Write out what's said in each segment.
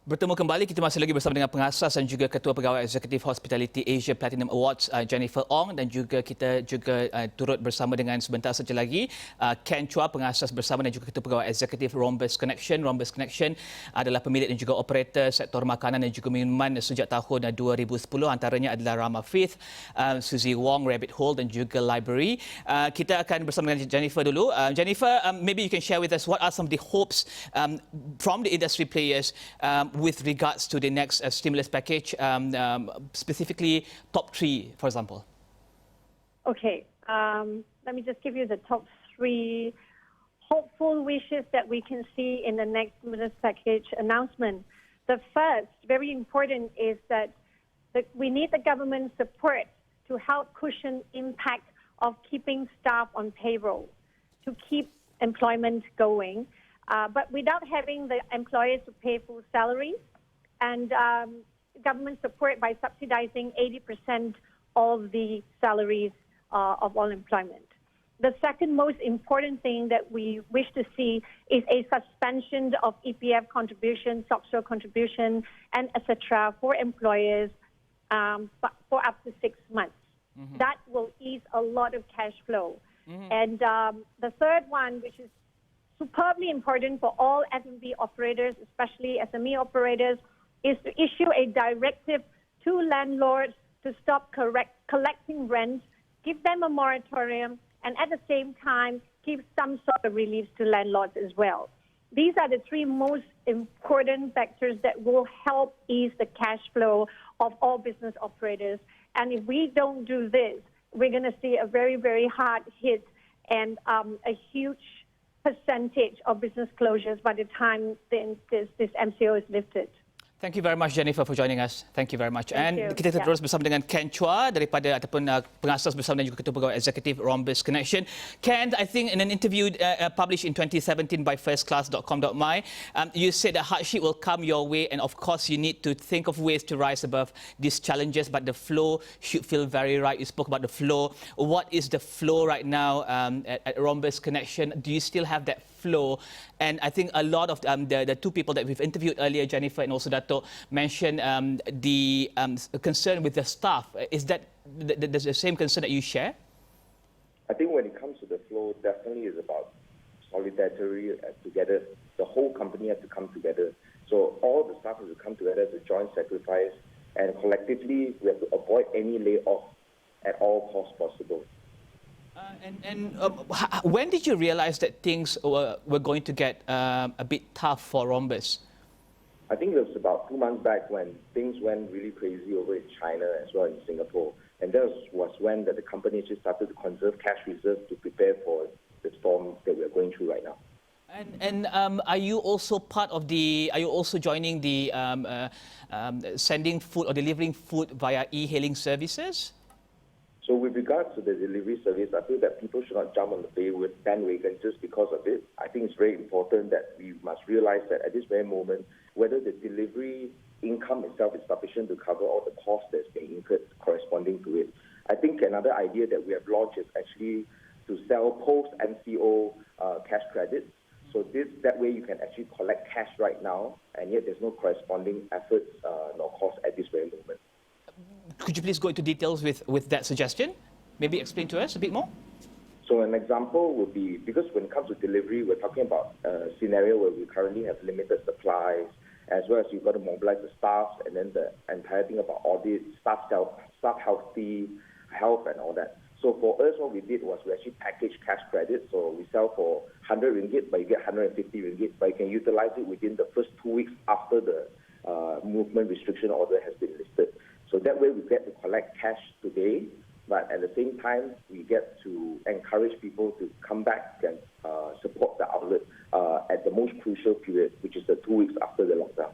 Bertemu kembali, kita masih lagi bersama dengan pengasas dan juga Ketua Pegawai Eksekutif Hospitality Asia Platinum Awards, Jennifer Ong, dan juga kita turut bersama dengan sebentar saja lagi Ken Chua, pengasas bersama dan juga Ketua Pegawai Eksekutif Rhombus Connection. Rhombus Connection adalah pemilik dan juga operator sektor makanan dan juga minuman sejak tahun 2010. Antaranya adalah Rama Faith, Suzy Wong, Rabbit Hole dan juga Library. Kita akan bersama dengan Jennifer dulu. Jennifer, maybe you can share with us what are some of the hopes from the industry players with regards to the next stimulus package, specifically top three, for example? Okay, let me just give you the top three hopeful wishes that we can see in the next stimulus package announcement. The first, very important, is that we need the government support to help cushion impact of keeping staff on payroll, to keep employment going. But without having the employers to pay full salaries and government support by subsidizing 80% of the salaries of all employment. The second most important thing that we wish to see is a suspension of EPF contribution, social contribution, and etc. for employers for up to 6 months. Mm-hmm. That will ease a lot of cash flow. Mm-hmm. And the third one, which is superbly important for all F&B operators, especially SME operators, is to issue a directive to landlords to stop collecting rent, give them a moratorium, and at the same time, give some sort of relief to landlords as well. These are the three most important factors that will help ease the cash flow of all business operators. And if we don't do this, we're going to see a very, very hard hit and a huge percentage of business closures by the time this MCO is lifted. Thank you very much, Jennifer, for joining us. Thank you very much. Thank you. Kita terus bersama dengan Ken Chua daripada ataupun pengasas bersama dan juga Ketua Pegawai Eksekutif Rhombus Connection. Ken, I think in an interview published in 2017 by firstclass.com.my, you said that hardship will come your way, and of course you need to think of ways to rise above these challenges, but the flow should feel very right. You spoke about the flow. What is the flow right now at Rhombus Connection? Do you still have that flow? And I think a lot of the two people that we've interviewed earlier, Jennifer and also Dato', mentioned the concern with the staff. Is that the same concern that you share? I think when it comes to the flow, definitely is about solidarity together. The whole company has to come together. So all the staff has to come together to join sacrifice, and collectively we have to avoid any layoff at all costs possible. When did you realize that things were going to get a bit tough for Rhombus? I think it was about 2 months back when things went really crazy over in China as well in Singapore. And that was when the company just started to conserve cash reserves to prepare for the storm that we are going through right now. And are you also part of the? Are you also joining the sending food or delivering food via e-hailing services? So with regards to the delivery service, I feel that people should not jump on the bandwagon just because of it. I think it's very important that we must realize that at this very moment, whether the delivery income itself is sufficient to cover all the costs that's being incurred corresponding to it. I think another idea that we have launched is actually to sell post-MCO cash credits. So that way you can actually collect cash right now, and yet there's no corresponding efforts nor cost at this very moment. Could you please go into details with that suggestion? Maybe explain to us a bit more. So an example would be, because when it comes to delivery, we're talking about a scenario where we currently have limited supplies, as well as you've got to mobilize the staff, and then the entire thing about audit, staff health and all that. So for us, what we did was we actually packaged cash credit. So we sell for 100 ringgit, but you get 150 ringgit, but you can utilize it within the first 2 weeks after the movement restriction order has been lifted. So that way we get to collect cash today, but at the same time, we get to encourage people to come back and support the outlet at the most crucial period, which is the 2 weeks after the lockdown.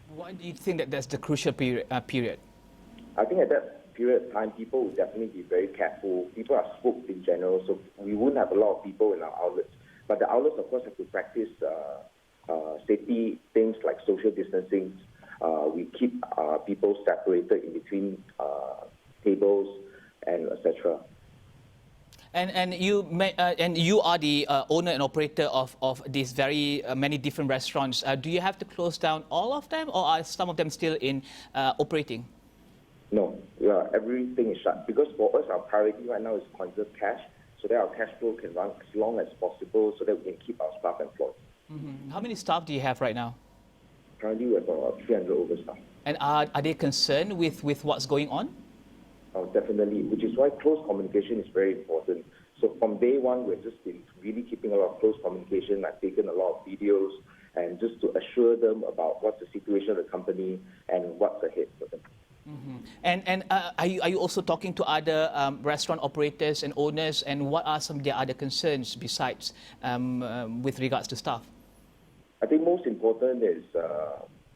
Why do you think that that's the crucial period? I think at that period of time, people will definitely be very careful. People are spooked in general, so we wouldn't have a lot of people in our outlets. But the outlets, of course, have to practice safety things like social distancing. We keep people separated in between tables and etc. And you are the owner and operator of these very many different restaurants. Do you have to close down all of them, or are some of them still in operating? No, yeah, everything is shut. Because for us, our priority right now is conserve cash, so that our cash flow can run as long as possible, so that we can keep our staff employed. How many staff do you have right now? Currently, we have about 300 over staff. And are they concerned with what's going on? Definitely, which is why close communication is very important. So from day one, we've just been really keeping a lot of close communication. I've taken a lot of videos and just to assure them about what's the situation of the company and what's ahead for them. And are you also talking to other restaurant operators and owners, and what are some of their other concerns besides with regards to staff? I think most important is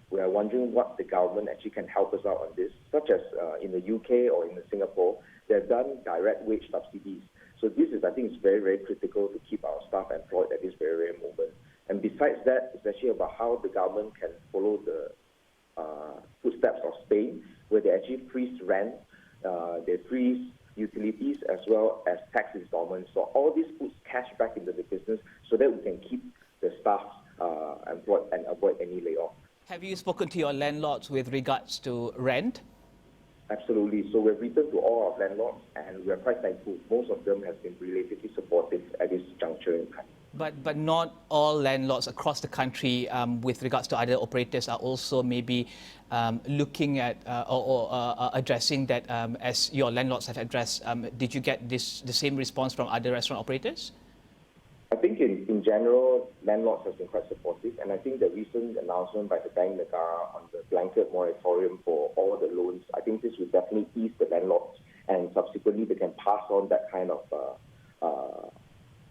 we are wondering what the government actually can help us out on this, such as in the UK or in Singapore, they've done direct wage subsidies. So this is, I think, is very, very critical to keep our staff employed at this very, very moment. And besides that, it's actually about how the government can follow the footsteps of Spain, where they actually freeze rent, they freeze utilities as well as tax installments. So all this puts cash back into the business so that we can keep the staff employed and avoid any layoff. Have you spoken to your landlords with regards to rent? Absolutely. So we've written to all our landlords, and we are quite thankful. Most of them have been relatively supportive at this juncture in time. But not all landlords across the country, with regards to other operators, are also maybe looking at or addressing that as your landlords have addressed. Did you get the same response from other restaurant operators? I think in general, landlords have been quite supportive, and I think the recent announcement by the Bank Negara on the blanket moratorium for all the loans, I think this will definitely ease the landlords, and subsequently they can pass on that kind of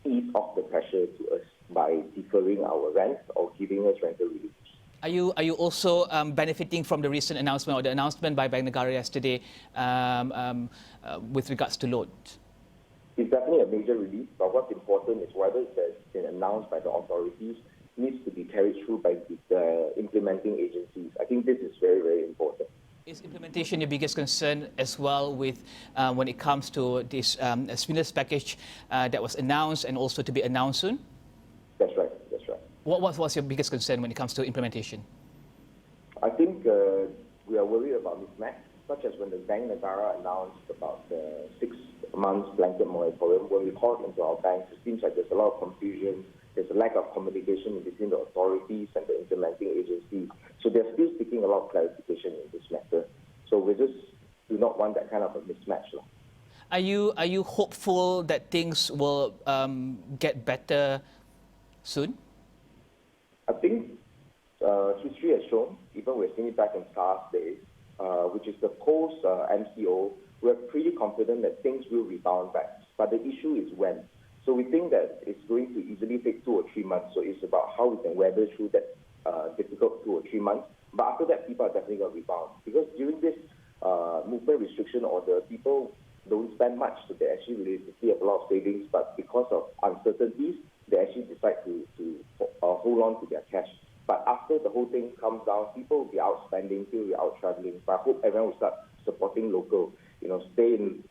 ease off the pressure to us by deferring our rent or giving us rental relief. Are you also benefiting from the recent announcement or the announcement by Bank Negara yesterday with regards to loans? It's definitely a major relief, but what's important is whatever has been announced by the authorities needs to be carried through by the implementing agencies. I think this is very, very important. Is implementation your biggest concern as well with when it comes to this stimulus package that was announced and also to be announced soon? That's right, that's right. What was your biggest concern when it comes to implementation? I think we are worried about mismatch, such as when the Bank Negara announced about the 6 months blanket moratorium. When we called into our banks, it seems like there's a lot of confusion. There's a lack of communication between the authorities and the implementing agencies. So they're still seeking a lot of clarification in this matter. So we just do not want that kind of a mismatch. Are you hopeful that things will get better soon? I think history has shown, even we're seeing it back in SARS days, which is the post-MCO, we're pretty confident that things will rebound back. But the issue is when. So we think that it's going to easily take 2 or 3 months. So it's about how we can weather through that difficult 2 or 3 months. But after that, people are definitely going to rebound. Because during this movement restriction order, people don't spend much. So they actually relatively have a lot of savings. But because of uncertainties, they actually decide to hold on to their cash. But after the whole thing comes down, people will be out spending, people will be out traveling. But I hope everyone will start supporting local. Stay in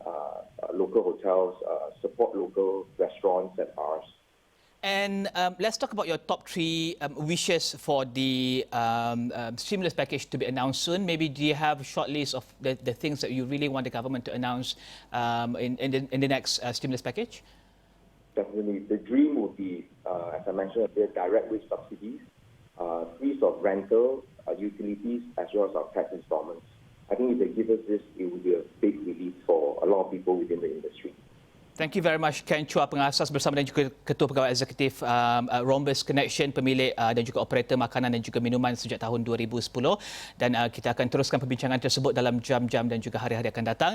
local hotels, support local restaurants and bars. And let's talk about your top 3 wishes for the stimulus package to be announced soon. Maybe do you have a short list of the things that you really want the government to announce in the next stimulus package? Definitely. The dream would be, as I mentioned earlier, direct wage subsidies, freeze of rental, utilities, as well as our tax installments. I think if they give us this, it will be a big relief for a lot of people within the industry. Thank you very much, Ken Chua, pengasas bersama dan juga Ketua Pegawai Eksekutif Rhombus Connection, pemilik dan juga operator makanan dan juga minuman sejak tahun 2010. Dan kita akan teruskan perbincangan tersebut dalam jam-jam dan juga hari-hari akan datang.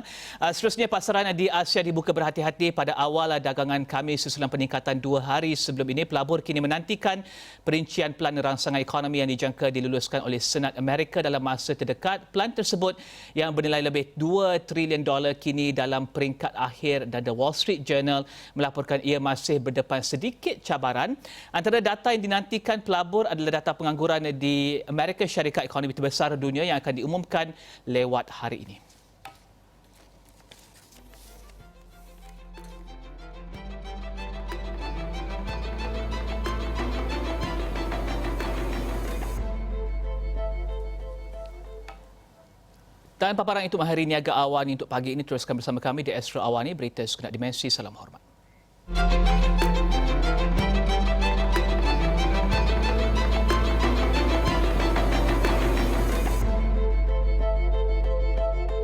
Seterusnya, pasaran di Asia dibuka berhati-hati pada awal dagangan Khamis susulan peningkatan 2 hari sebelum ini. Pelabur kini menantikan perincian pelan rangsangan ekonomi yang dijangka diluluskan oleh Senat Amerika dalam masa terdekat. Pelan tersebut yang bernilai lebih $2 trilion kini dalam peringkat akhir, dan The Wall Street Journal melaporkan ia masih berdepan sedikit cabaran. Antara data yang dinantikan pelabur adalah data pengangguran di Amerika, syarikat ekonomi terbesar dunia, yang akan diumumkan lewat hari ini. Dan paparan itu mengakhiri Niaga AWANI untuk pagi ini. Teruskan bersama kami di Astro AWANI, berita segenap dimensi. Salam hormat.